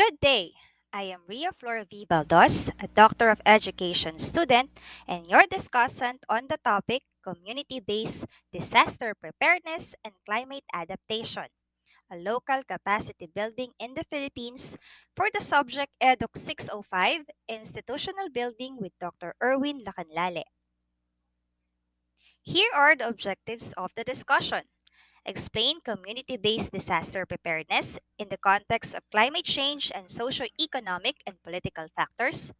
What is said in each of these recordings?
Good day. I am Ria-Flor a Doctor of Education student and your discussant on the topic Community-Based Disaster Preparedness and Climate Adaptation, a local capacity building in the Philippines for the subject Educ 605, Institutional Building with Dr. Erwin Lacanlale. Here are the objectives of the discussion. Explain community-based disaster preparedness in the context of climate change and socio-economic and political factors.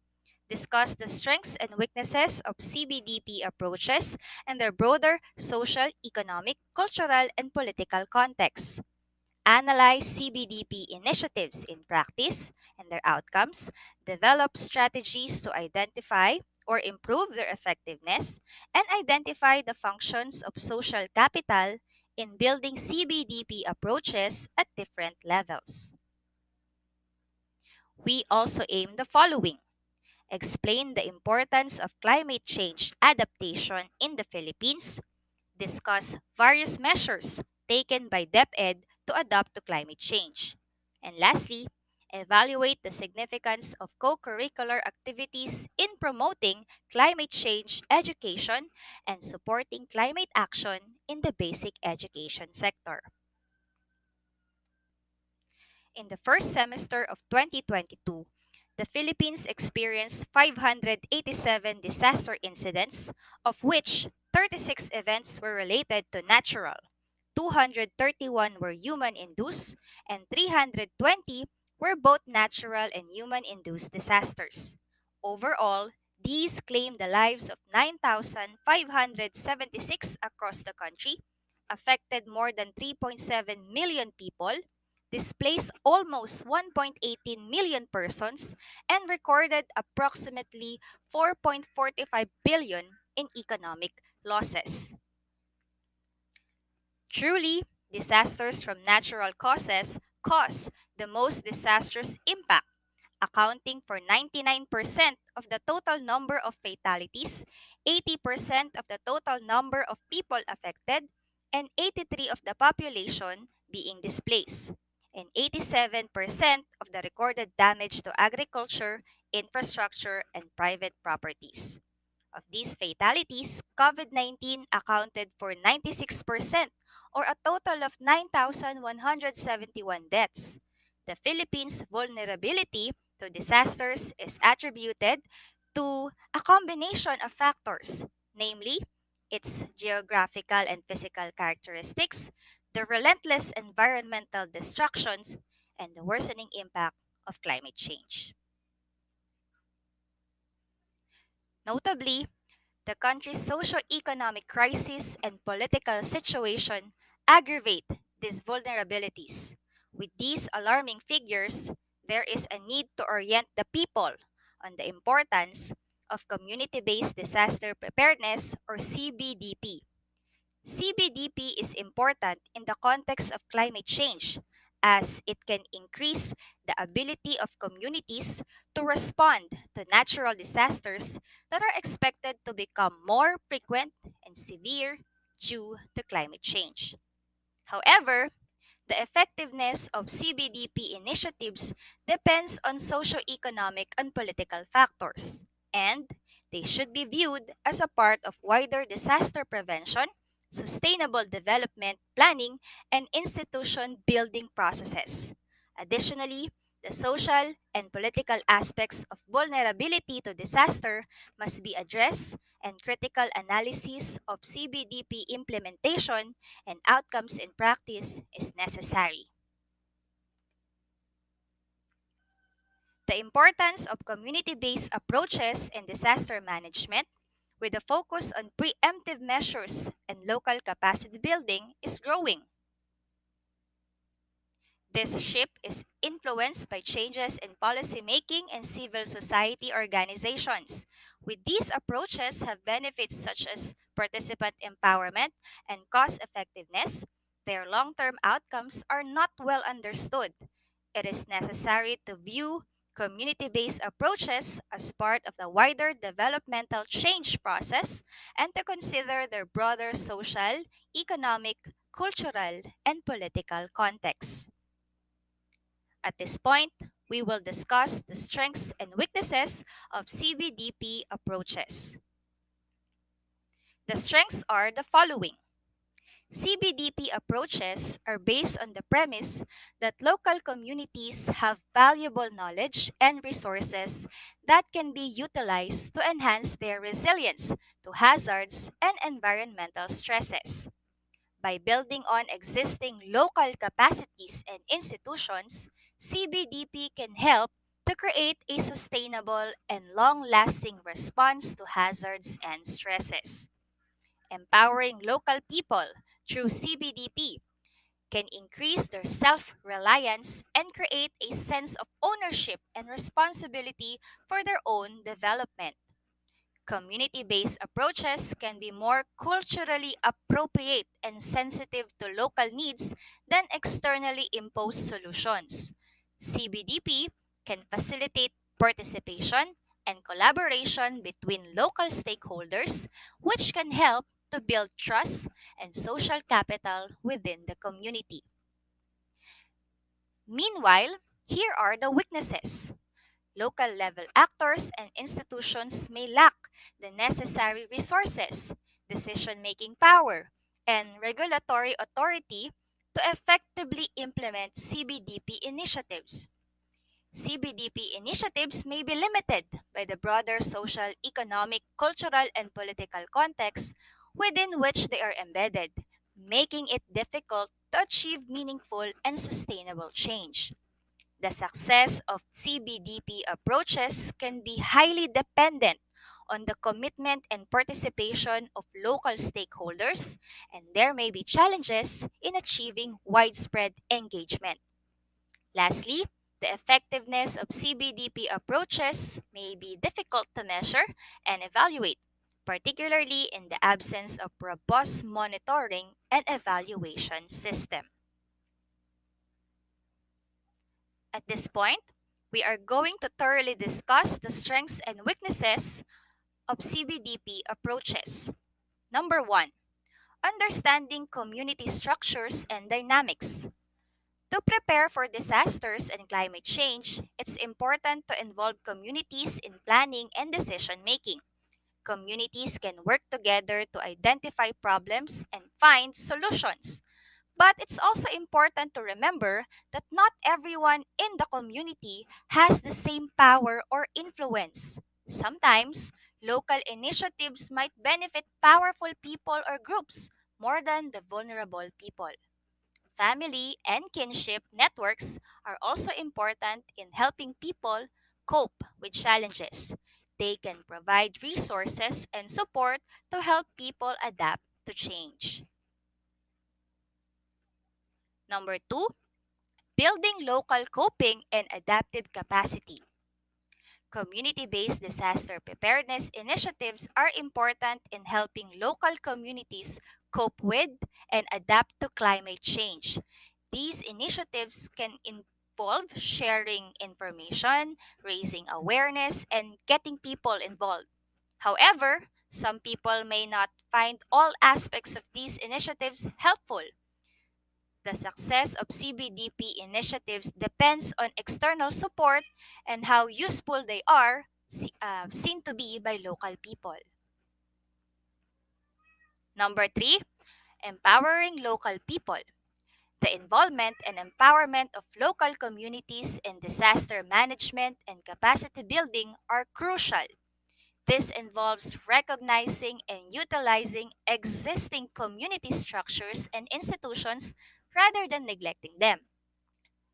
Discuss the strengths and weaknesses of CBDP approaches and their broader social, economic, cultural, and political contexts. Analyze CBDP initiatives in practice and their outcomes, develop strategies to identify or improve their effectiveness, and identify the functions of social capital in building CBDP approaches at different levels. We also aim the following: explain the importance of climate change adaptation in the Philippines, discuss various measures taken by DepEd to adapt to climate change. And lastly, evaluate the significance of co-curricular activities in promoting climate change education and supporting climate action in the basic education sector. In the first semester of 2022, the Philippines experienced 587 disaster incidents, of which 36 events were related to natural, 231 were human-induced, and 320 were both natural and human-induced disasters. Overall, these claimed the lives of 9,576 across the country, affected more than 3.7 million people, displaced almost 1.18 million persons, and recorded approximately 4.45 billion in economic losses. Truly, disasters from natural causes cause the most disastrous impact, accounting for 99% of the total number of fatalities, 80% of the total number of people affected, and 83% of the population being displaced, and 87% of the recorded damage to agriculture, infrastructure, and private properties. Of these fatalities, COVID-19 accounted for 96%, or a total of 9,171 deaths. The Philippines' vulnerability to disasters is attributed to a combination of factors, namely its geographical and physical characteristics, the relentless environmental destructions, and the worsening impact of climate change. Notably, the country's socio-economic crisis and political situation aggravate these vulnerabilities. With these alarming figures, there is a need to orient the people on the importance of community-based disaster preparedness or CBDP. CBDP is important in the context of climate change as it can increase the ability of communities to respond to natural disasters that are expected to become more frequent and severe due to climate change. However, the effectiveness of CBDP initiatives depends on socio-economic and political factors, and they should be viewed as a part of wider disaster prevention, sustainable development planning, and institution building processes. Additionally, the social and political aspects of vulnerability to disaster must be addressed, and critical analysis of CBDP implementation and outcomes in practice is necessary. The importance of community-based approaches in disaster management with a focus on preemptive measures and local capacity building is growing. This shift is influenced by changes in policymaking and civil society organizations. With these approaches have benefits such as participant empowerment and cost effectiveness, their long-term outcomes are not well understood. It is necessary to view community-based approaches as part of the wider developmental change process and to consider their broader social, economic, cultural, and political context. At this point, we will discuss the strengths and weaknesses of CBDP approaches. The strengths are the following. CBDP approaches are based on the premise that local communities have valuable knowledge and resources that can be utilized to enhance their resilience to hazards and environmental stresses. By building on existing local capacities and institutions, CBDP can help to create a sustainable and long lasting response to hazards and stresses. Empowering local people through CBDP can increase their self reliance and create a sense of ownership and responsibility for their own development. Community based approaches can be more culturally appropriate and sensitive to local needs than externally imposed solutions. CBDP can facilitate participation and collaboration between local stakeholders, which can help to build trust and social capital within the community. Meanwhile, here are the weaknesses. Local level actors and institutions may lack the necessary resources, decision making power, and regulatory authority to effectively implement CBDP initiatives. CBDP initiatives may be limited by the broader social, economic, cultural, and political context within which they are embedded, making it difficult to achieve meaningful and sustainable change. The success of CBDP approaches can be highly dependent on the commitment and participation of local stakeholders, and there may be challenges in achieving widespread engagement. Lastly, the effectiveness of CBDP approaches may be difficult to measure and evaluate, particularly in the absence of robust monitoring and evaluation system. At this point, we are going to thoroughly discuss the strengths and weaknesses of CBDP approaches. Number one, understanding community structures and dynamics. To prepare for disasters and climate change, it's important to involve communities in planning and decision making. Communities can work together to identify problems and find solutions. But it's also important to remember that not everyone in the community has the same power or influence. Sometimes, local initiatives might benefit powerful people or groups more than the vulnerable people. Family and kinship networks are also important in helping people cope with challenges. They can provide resources and support to help people adapt to change. Number two, building local coping and adaptive capacity. Community based disaster preparedness initiatives are important in helping local communities cope with and adapt to climate change. These initiatives can involve sharing information, raising awareness, and getting people involved. However, some people may not find all aspects of these initiatives helpful. The success of CBDP initiatives depends on external support and how useful they are seen to be by local people. Number three, empowering local people. The involvement and empowerment of local communities in disaster management and capacity building are crucial. This involves recognizing and utilizing existing community structures and institutions rather than neglecting them.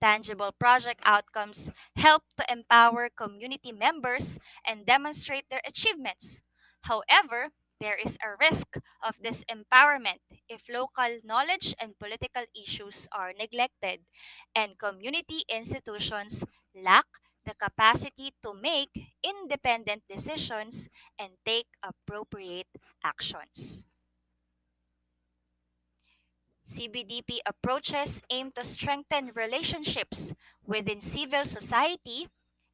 Tangible project outcomes help to empower community members and demonstrate their achievements. However, there is a risk of disempowerment if local knowledge and political issues are neglected, and community institutions lack the capacity to make independent decisions and take appropriate actions. CBDP approaches aim to strengthen relationships within civil society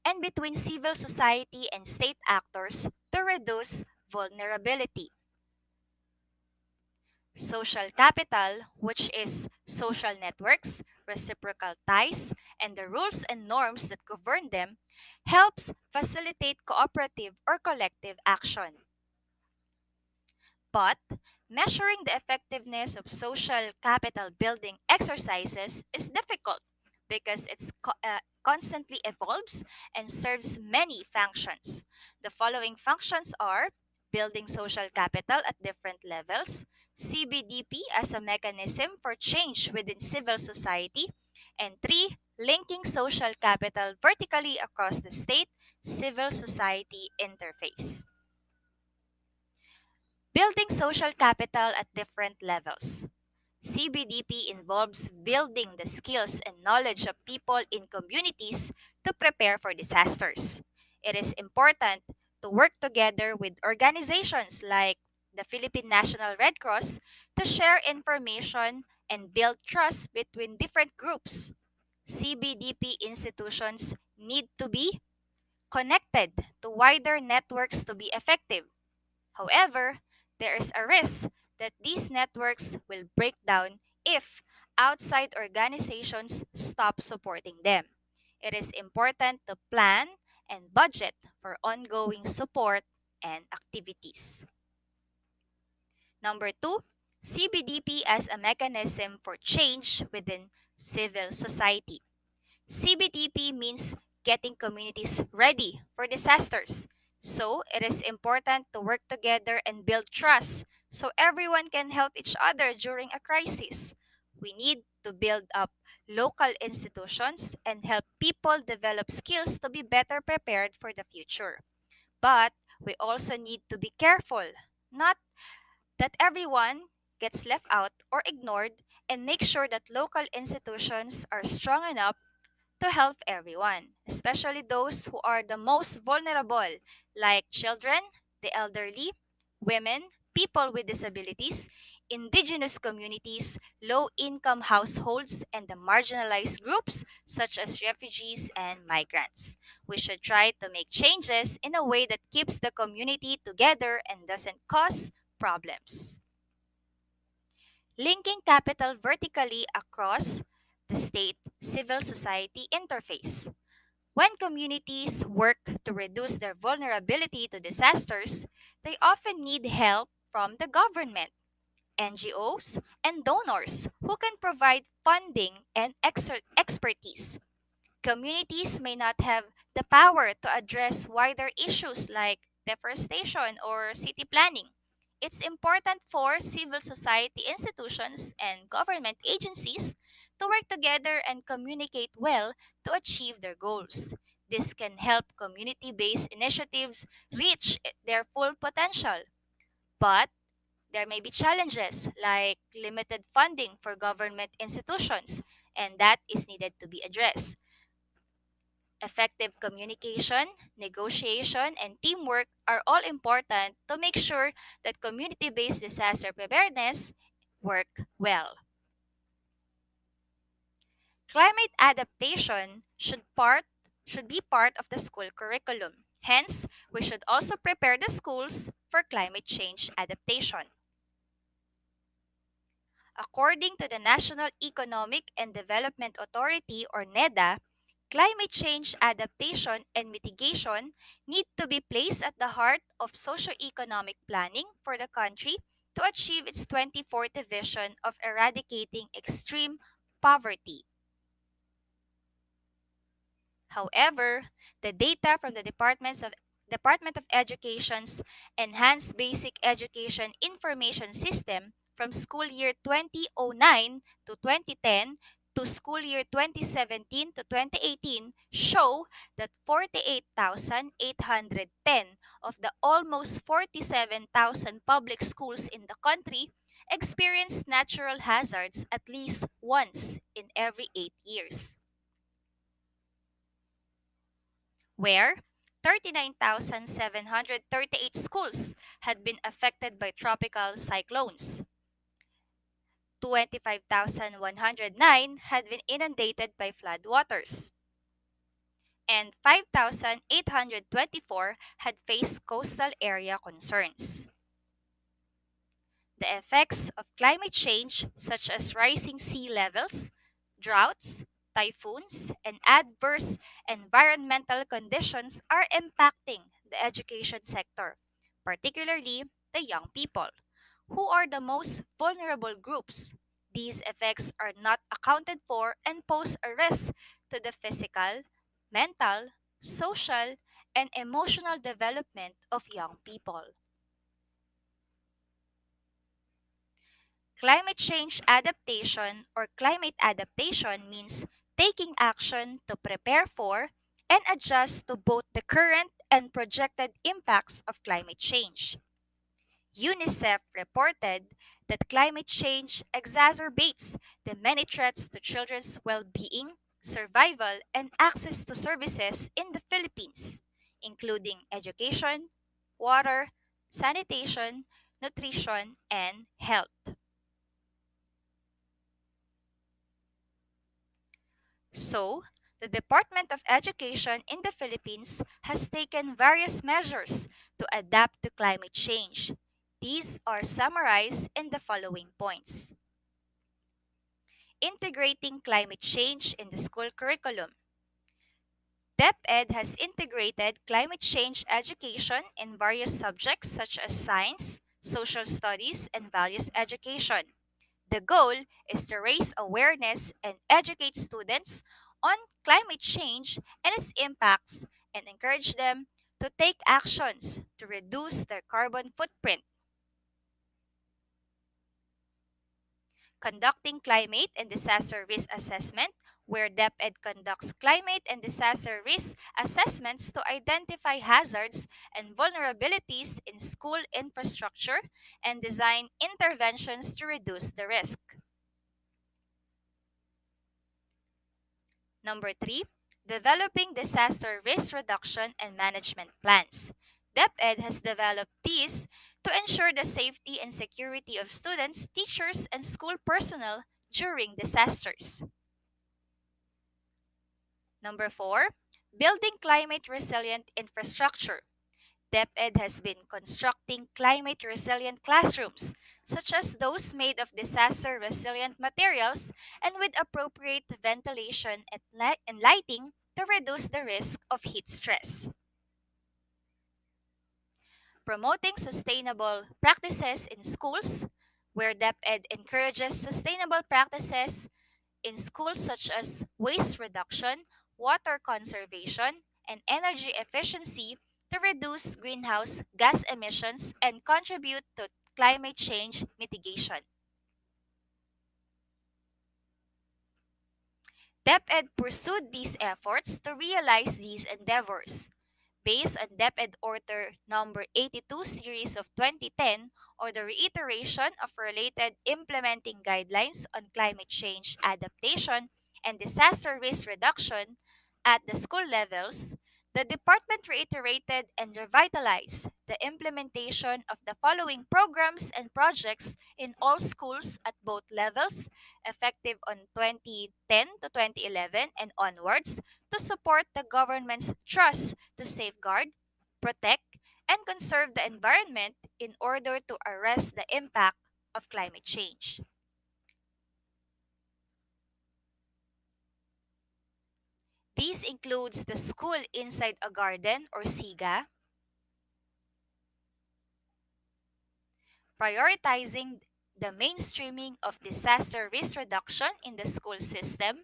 and between civil society and state actors to reduce vulnerability. Social capital, which is social networks, reciprocal ties, and the rules and norms that govern them helps facilitate cooperative or collective action. But measuring the effectiveness of social capital building exercises is difficult because constantly evolves and serves many functions. The following functions are building social capital at different levels, CBDP as a mechanism for change within civil society, and three, linking social capital vertically across the state civil society interface. Building social capital at different levels. CBDP involves building the skills and knowledge of people in communities to prepare for disasters. It is important to work together with organizations like the Philippine National Red Cross to share information and build trust between different groups. CBDP institutions need to be connected to wider networks to be effective. However, there is a risk that these networks will break down if outside organizations stop supporting them. It is important to plan and budget for ongoing support and activities. Number two, CBDP as a mechanism for change within civil society. CBDP means getting communities ready for disasters. So, it is important to work together and build trust so everyone can help each other during a crisis. We need to build up local institutions and help people develop skills to be better prepared for the future. But we also need to be careful, not that everyone gets left out or ignored, and make sure that local institutions are strong enough to help everyone, especially those who are the most vulnerable, like children, the elderly, women, people with disabilities, indigenous communities, low income households, and the marginalized groups such as refugees and migrants. We should try to make changes in a way that keeps the community together and doesn't cause problems. Linking capital vertically across the state civil society interface. When communities work to reduce their vulnerability to disasters, they often need help from the government, NGOs, and donors who can provide funding and expertise. Communities may not have the power to address wider issues like deforestation or city planning. It's important for civil society institutions and government agencies to work together and communicate well to achieve their goals. This can help community based initiatives reach their full potential. But there may be challenges like limited funding for government institutions, and that is needed to be addressed. Effective communication, negotiation, and teamwork are all important to make sure that community based disaster preparedness work well. Climate adaptation should be part of the school curriculum. Hence, we should also prepare the schools for climate change adaptation. According to the National Economic and Development Authority or NEDA, climate change adaptation and mitigation need to be placed at the heart of socio-economic planning for the country to achieve its 2040 vision of eradicating extreme poverty. However, the data from the Department of Education's Enhanced Basic Education Information System from school year 2009 to 2010 to school year 2017 to 2018 show that 48,810 of the almost 47,000 public schools in the country experience natural hazards at least once in every 8 years, where 39,738 schools had been affected by tropical cyclones. 25,109 had been inundated by floodwaters, and 5,824 had faced coastal area concerns. The effects of climate change, such as rising sea levels, Droughts, typhoons, and adverse environmental conditions are impacting the education sector, particularly the young people, who are the most vulnerable groups. These effects are not accounted for and pose a risk to the physical, mental, social, and emotional development of young people. Climate change adaptation or climate adaptation means taking action to prepare for and adjust to both the current and projected impacts of climate change. UNICEF reported that climate change exacerbates the many threats to children's well being, survival, and access to services in the Philippines, including education, water, sanitation, nutrition, and health. So, the Department of Education in the Philippines has taken various measures to adapt to climate change. These are summarized in the following points. Integrating climate change in the school curriculum. DepEd has integrated climate change education in various subjects such as science, social studies, and values education. The goal is to raise awareness and educate students on climate change and its impacts and encourage them to take actions to reduce their carbon footprint. Conducting climate and disaster risk assessment, where DepEd conducts climate and disaster risk assessments to identify hazards and vulnerabilities in school infrastructure and design interventions to reduce the risk. Number three, developing disaster risk reduction and management plans. DepEd has developed these to ensure the safety and security of students, teachers, and school personnel during disasters. Number four, building climate resilient infrastructure. DepEd has been constructing climate resilient classrooms, such as those made of disaster resilient materials and with appropriate ventilation and lighting to reduce the risk of heat stress. Promoting sustainable practices in schools, where DepEd encourages sustainable practices in schools such as waste reduction, water conservation, and energy efficiency to reduce greenhouse gas emissions and contribute to climate change mitigation. DepEd pursued these efforts to realize these endeavors. Based on DepEd Order number 82 series of 2010 or the reiteration of related implementing guidelines on climate change adaptation and disaster risk reduction at the school levels, the department reiterated and revitalized the implementation of the following programs and projects in all schools at both levels, effective on 2010 to 2011 and onwards, to support the government's trust to safeguard, protect, and conserve the environment in order to arrest the impact of climate change. These includes the School Inside a Garden or SIGA, prioritizing the mainstreaming of disaster risk reduction in the school system,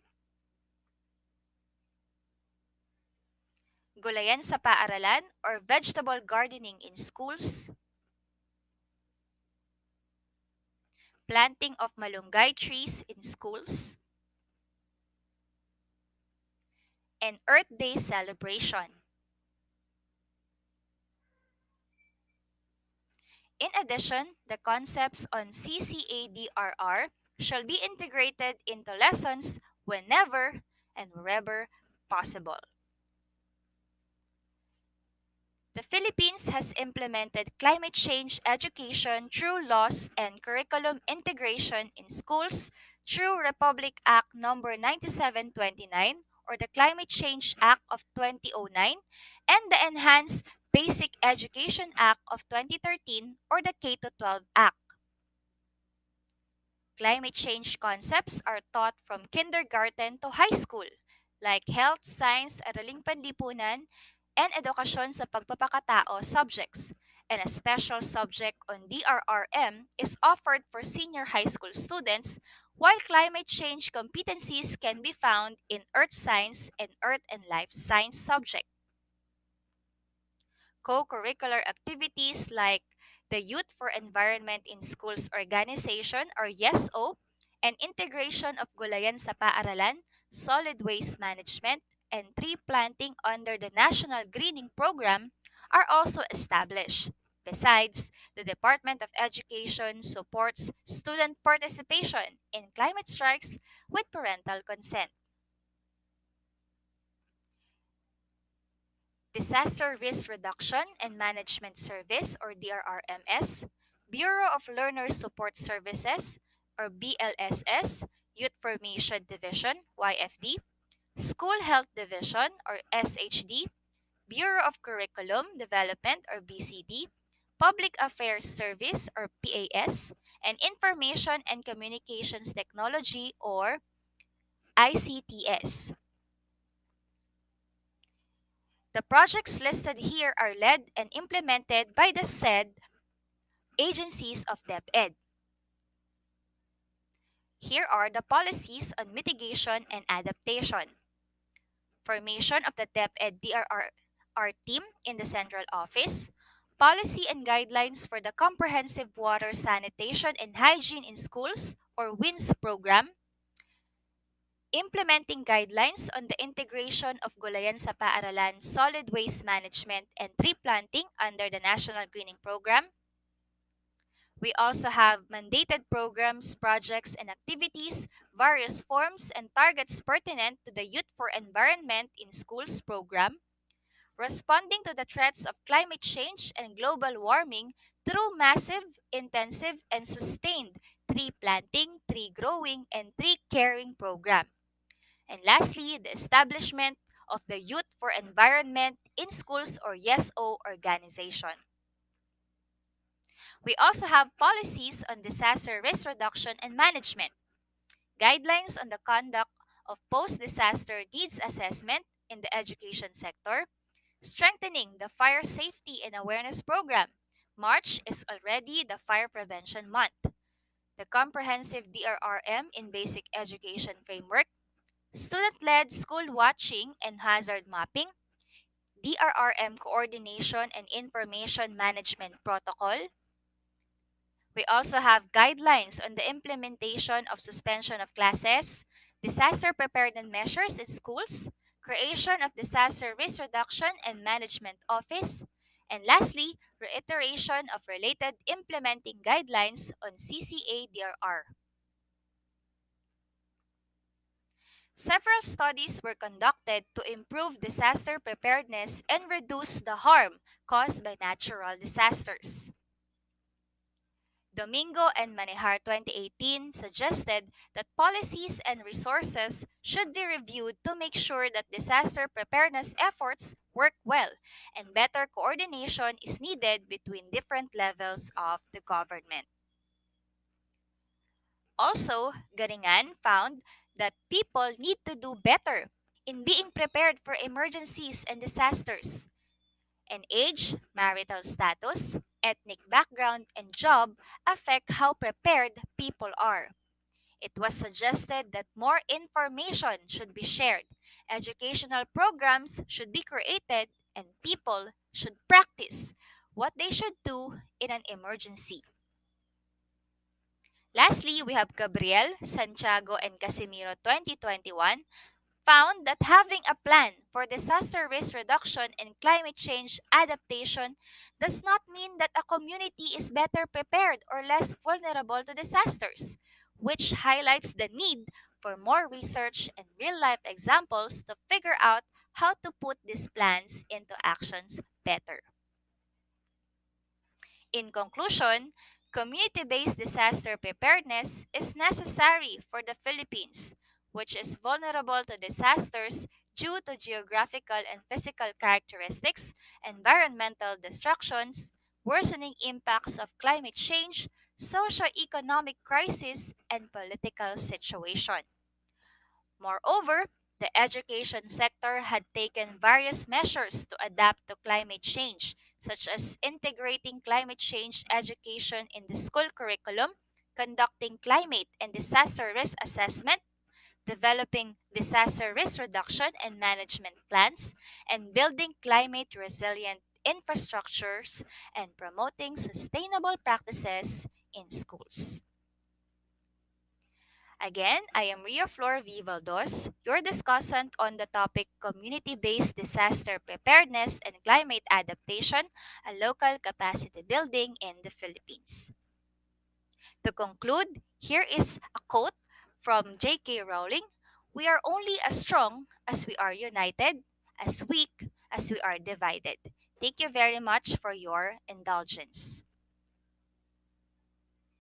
gulayan sa paaralan or vegetable gardening in schools, planting of malunggay trees in schools, and Earth Day celebration. In addition, the concepts on CCADRR shall be integrated into lessons whenever and wherever possible. The Philippines has implemented climate change education through laws and curriculum integration in schools through Republic Act number 9729 or the Climate Change Act of 2009 and the Enhanced Basic Education Act of 2013 or the K-12 Act. Climate change concepts are taught from kindergarten to high school, like health, science, araling panlipunan, and edukasyon sa pagpapakatao subjects. And a special subject on DRRM is offered for senior high school students, while climate change competencies can be found in earth science and earth and life science subject. Co-curricular activities like the Youth for Environment in Schools organization or YESO and integration of gulayan sa paaralan, solid waste management, and tree planting under the National Greening Program are also established. Besides, the Department of Education supports student participation in climate strikes with parental consent. Disaster Risk Reduction and Management Service or DRRMS, Bureau of Learner Support Services or BLSS, Youth Formation Division YFD, School Health Division or SHD, Bureau of Curriculum Development or BCD, Public Affairs Service or PAS, and Information and Communications Technology or ICTS. The projects listed here are led and implemented by the said agencies of DepEd. Here are the policies on mitigation and adaptation. Formation of the DepEd DRR team in the central office. Policy and guidelines for the Comprehensive Water Sanitation and Hygiene in Schools or WINS program. Implementing guidelines on the integration of gulayan sa paaralan, solid waste management, and tree planting under the National Greening Program. We also have mandated programs, projects, and activities, various forms and targets pertinent to the Youth for Environment in Schools program, responding to the threats of climate change and global warming through massive, intensive, and sustained tree planting, tree growing, and tree caring program. And lastly, the establishment of the Youth for Environment in Schools or YESO organization. We also have policies on disaster risk reduction and management, guidelines on the conduct of post-disaster needs assessment in the education sector, strengthening the fire safety and awareness program. March is already the Fire Prevention Month. The comprehensive DRRM in basic education framework, student-led school watching and hazard mapping, DRRM coordination and information management protocol. We also have guidelines on the implementation of suspension of classes, disaster preparedness measures in schools, creation of disaster risk reduction and management office, and lastly, reiteration of related implementing guidelines on CCA-DRR. Several studies were conducted to improve disaster preparedness and reduce the harm caused by natural disasters. Domingo and Manejar 2018 suggested that policies and resources should be reviewed to make sure that disaster preparedness efforts work well and better coordination is needed between different levels of the government. Also, Garingan found that people need to do better in being prepared for emergencies and disasters. And age, marital status, ethnic background, and job affect how prepared people are. It was suggested that more information should be shared, educational programs should be created, and people should practice what they should do in an emergency. Lastly, we have Gabriel, Santiago, and Casimiro 2021 found that having a plan for disaster risk reduction and climate change adaptation does not mean that a community is better prepared or less vulnerable to disasters, which highlights the need for more research and real-life examples to figure out how to put these plans into actions better. In conclusion, community-based disaster preparedness is necessary for the Philippines, which is vulnerable to disasters due to geographical and physical characteristics, environmental destructions, worsening impacts of climate change, socio-economic crisis, and political situation. Moreover, the education sector had taken various measures to adapt to climate change, such as integrating climate change education in the school curriculum, conducting climate and disaster risk assessment, developing disaster risk reduction and management plans, and building climate resilient infrastructures and promoting sustainable practices in schools. Again, I am Ria-Flor V. Valdos, your discussant on the topic Community-Based Disaster Preparedness and Climate Adaptation, a local capacity building in the Philippines. To conclude, here is a quote from J.K. Rowling: "We are only as strong as we are united, as weak as we are divided." Thank you very much for your indulgence.